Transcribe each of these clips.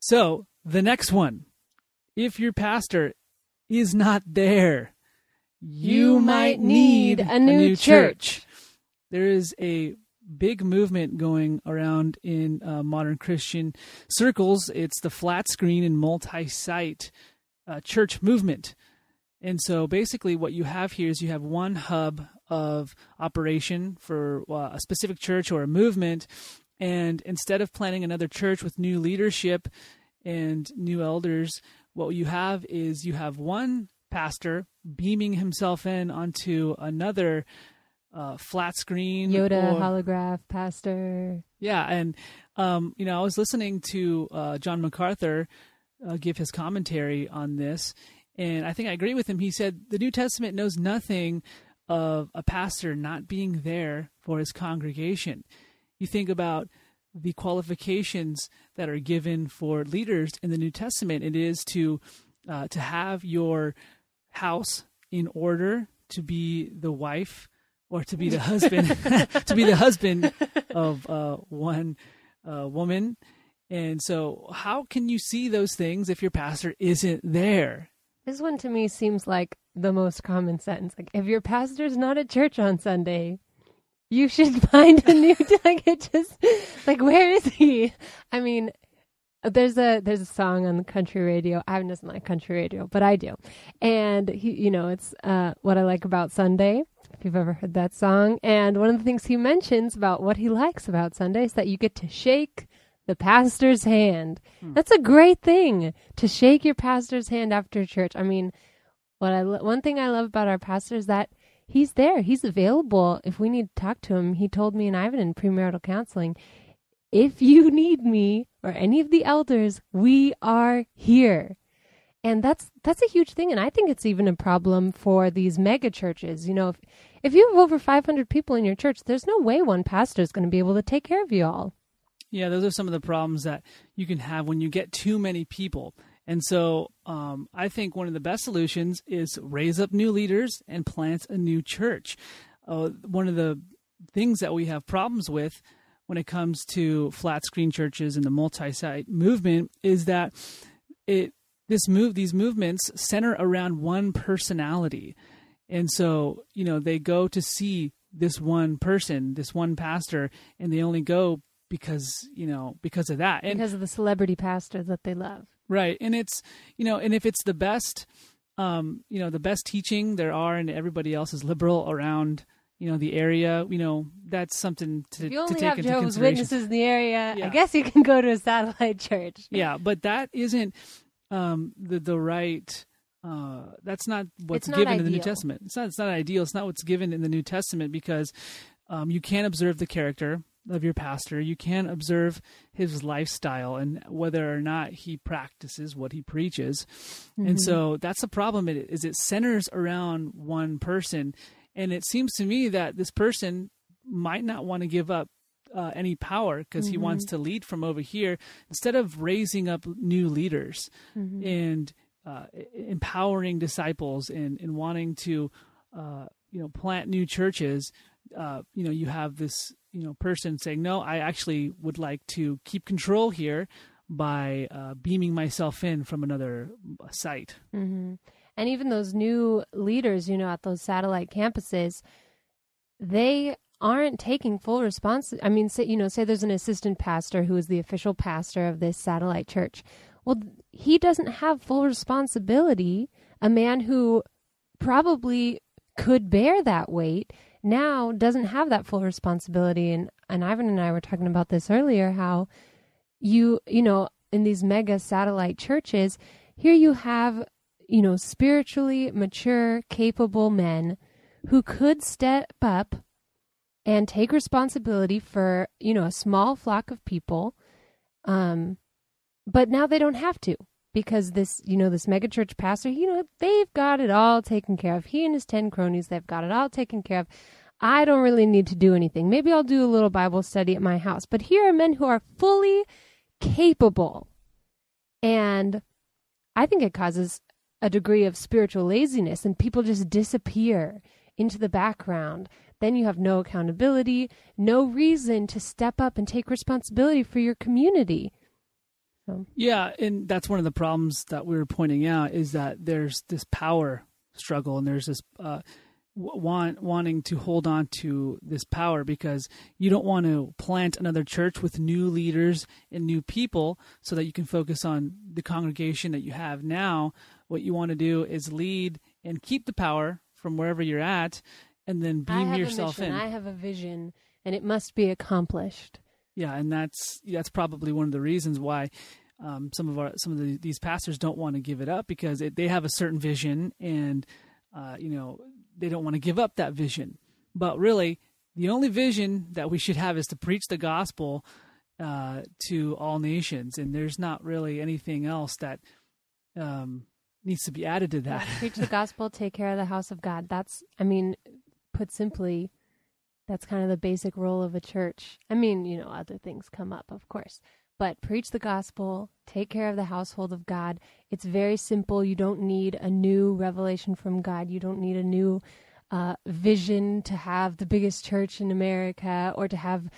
So the next one, if your pastor is not there, you might need a new church. There is a big movement going around in modern Christian circles. It's the flat screen and multi-site church movement. And so basically what you have here is you have one hub of operation for a specific church or a movement. And instead of planning another church with new leadership and new elders, what you have is you have one pastor beaming himself in onto another flat screen. Yoda holograph pastor. Yeah. And, I was listening to John MacArthur give his commentary on this, and I think I agree with him. He said the New Testament knows nothing of a pastor not being there for his congregation. You think about the qualifications that are given for leaders in the New Testament. It is to have your house in order, to be the wife or to be the husband, to be the husband of one woman. And so how can you see those things if your pastor isn't there? This one to me seems like the most common sentence. Like, if your pastor's not at church on Sunday, you should find a new, where is he? I mean, there's a song on the country radio. I haven't listened to country radio, but I do. And it's What I Like About Sunday, if you've ever heard that song. And one of the things he mentions about what he likes about Sunday is that you get to shake the pastor's hand. That's a great thing, to shake your pastor's hand after church. I mean, one thing I love about our pastor is that he's there. He's available if we need to talk to him. He told me and Ivan in premarital counseling, if you need me or any of the elders, we are here. And that's a huge thing. And I think it's even a problem for these mega churches. If you have over 500 people in your church, there's no way one pastor is going to be able to take care of you all. Yeah, those are some of the problems that you can have when you get too many people. And so I think one of the best solutions is raise up new leaders and plant a new church. One of the things that we have problems with when it comes to flat screen churches and the multi-site movement is that these movements center around one personality. And so, they go to see this one person, this one pastor, and they only go because of that. And because of the celebrity pastor that they love. Right. And it's, and if it's the best, the best teaching there are and everybody else is liberal around, the area, that's something to take into consideration. If you only have Jehovah's Witnesses in the area, yeah. I guess you can go to a satellite church. Yeah, but that isn't the right, that's not what's given in the New Testament. It's not ideal. It's not what's given in the New Testament because you can't observe the character of your pastor. You can't observe his lifestyle and whether or not he practices what he preaches. Mm-hmm. And so that's the problem. It centers around one person. And it seems to me that this person might not want to give up any power because he wants to lead from over here instead of raising up new leaders and empowering disciples and wanting to, plant new churches. You have this, person saying, no, I actually would like to keep control here by beaming myself in from another site. Mm-hmm. And even those new leaders, at those satellite campuses, they aren't taking full responsibility. I mean, say there's an assistant pastor who is the official pastor of this satellite church. Well, he doesn't have full responsibility. A man who probably could bear that weight now doesn't have that full responsibility. And Ivan and I were talking about this earlier, how in these mega satellite churches, here you have, spiritually mature, capable men who could step up and take responsibility for, a small flock of people. But now they don't have to because this megachurch pastor, they've got it all taken care of. He and his 10 cronies, they've got it all taken care of. I don't really need to do anything. Maybe I'll do a little Bible study at my house. But here are men who are fully capable. And I think it causes a degree of spiritual laziness and people just disappear into the background. Then you have no accountability, no reason to step up and take responsibility for your community. So. Yeah, and that's one of the problems that we were pointing out, is that there's this power struggle, and there's this wanting to hold on to this power, because you don't want to plant another church with new leaders and new people so that you can focus on the congregation that you have now. What you want to do is lead and keep the power from wherever you're at, and then beam yourself in. I have a vision, and it must be accomplished. Yeah, and that's probably one of the reasons why some of these pastors don't want to give it up, because they have a certain vision, and they don't want to give up that vision. But really, the only vision that we should have is to preach the gospel to all nations, and there's not really anything else that needs to be added to that. Preach the gospel, take care of the house of God. Put simply, that's kind of the basic role of a church. Other things come up, of course. But preach the gospel, take care of the household of God. It's very simple. You don't need a new revelation from God. You don't need a new vision to have the biggest church in America, or to have,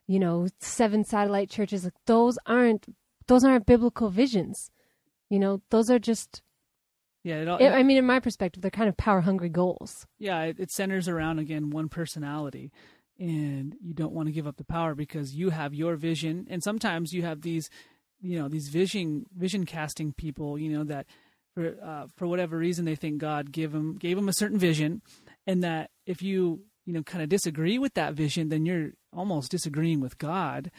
7 satellite churches. Like, those aren't biblical visions. Those are just. Yeah, in my perspective, they're kind of power-hungry goals. Yeah, it centers around, again, one personality. And you don't want to give up the power, because you have your vision, and sometimes you have these vision casting people, that for whatever reason they think God gave them a certain vision, and that if you kind of disagree with that vision, then you're almost disagreeing with God,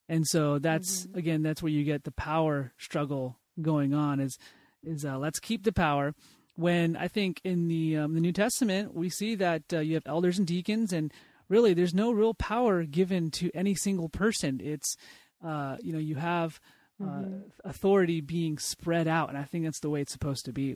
and so that's that's where you get the power struggle going on. Is let's keep the power. When I think in the New Testament we see that you have elders and deacons, and really, there's no real power given to any single person. It's, you have authority being spread out, and I think that's the way it's supposed to be.